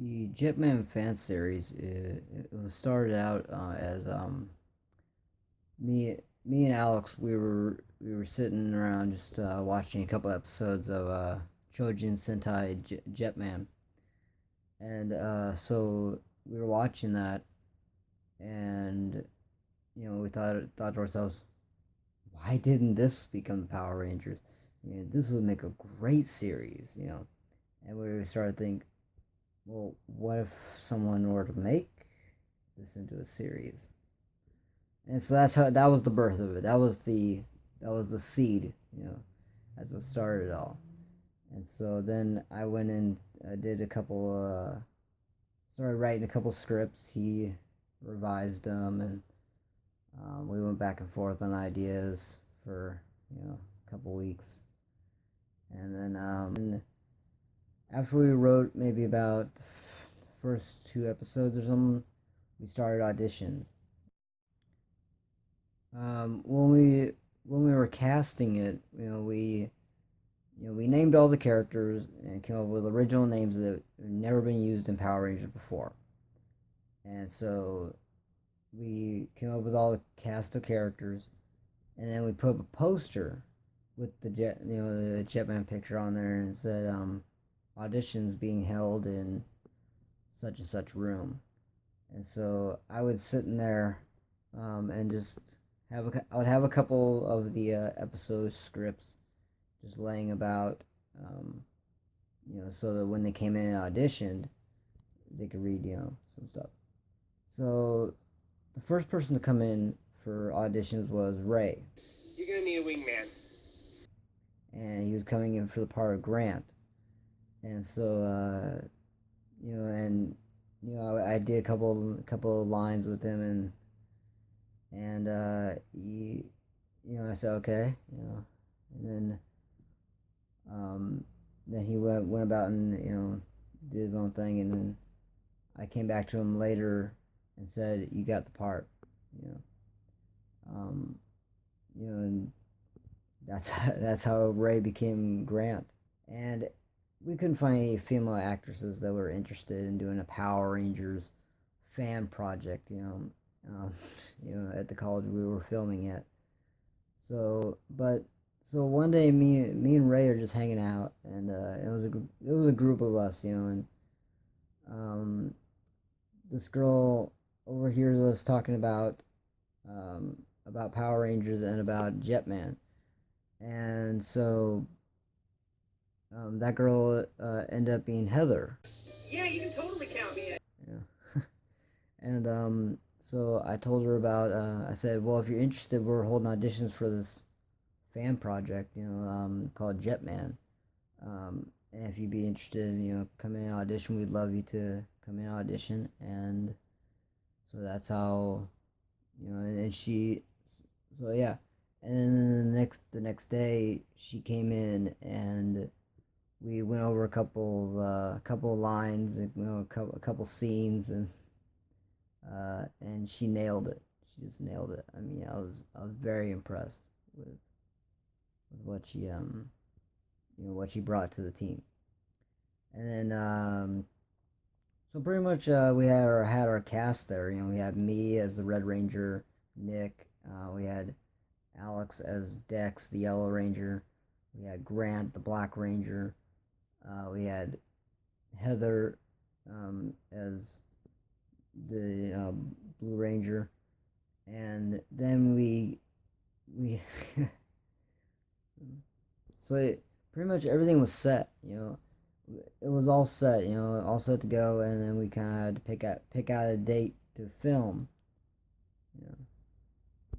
The Jetman fan series it was started out as me and Alex we were sitting around just watching a couple episodes of Chojin Sentai Jetman, and so we were watching that, and we thought to ourselves, why didn't this become the Power Rangers? This would make a great series, and we started to think, well, what if someone were to make this into a series? And so that was the birth of it. That was the seed, as it started it all. And so then I went and did a couple, started writing a couple scripts. He revised them, and we went back and forth on ideas for a couple weeks. And then after we wrote maybe about the first two episodes or something, we started auditions. When we were casting it, we named all the characters and came up with original names that had never been used in Power Rangers before. And so we came up with all the cast of characters, and then we put up a poster with the Jetman picture on there, and it said auditions being held in such and such room. And so I would sit in there and just I would have a couple of the episode scripts just laying about, so that when they came in and auditioned, they could read, some stuff. So the first person to come in for auditions was Ray, You're gonna need a wingman. and he was coming in for the part of Grant. And so, I did a couple of lines with him, and he, I said okay, and then he went about and did his own thing, and then I came back to him later and said, "You got the part," you know, um, and that's that's how Ray became Grant. And we couldn't find any female actresses that were interested in doing a Power Rangers fan project, um, at the college we were filming at. So one day, me and Ray are just hanging out, and it was a group of us, and um, this girl overhears us talking about Power Rangers and about Jetman, and so that girl ended up being Heather. Yeah, you can totally count me in. Yeah. And so I told her about. I said, "Well, if you're interested, we're holding auditions for this fan project, called Jetman. And if you'd be interested in, come in and audition, we'd love you to come in and audition." And so that's how, and she, so yeah. And then the next day, she came in, and we went over a couple of lines, and a couple scenes, and she nailed it. She just nailed it. I mean, I was very impressed with what she brought to the team. And then so pretty much we had our cast there. We had me as the Red Ranger, Nick. We had Alex as Dex, the Yellow Ranger. We had Grant, the Black Ranger. We had Heather as the Blue Ranger, and then we so pretty much everything was set. It was all set. All set to go, and then we kind of had to pick out a date to film.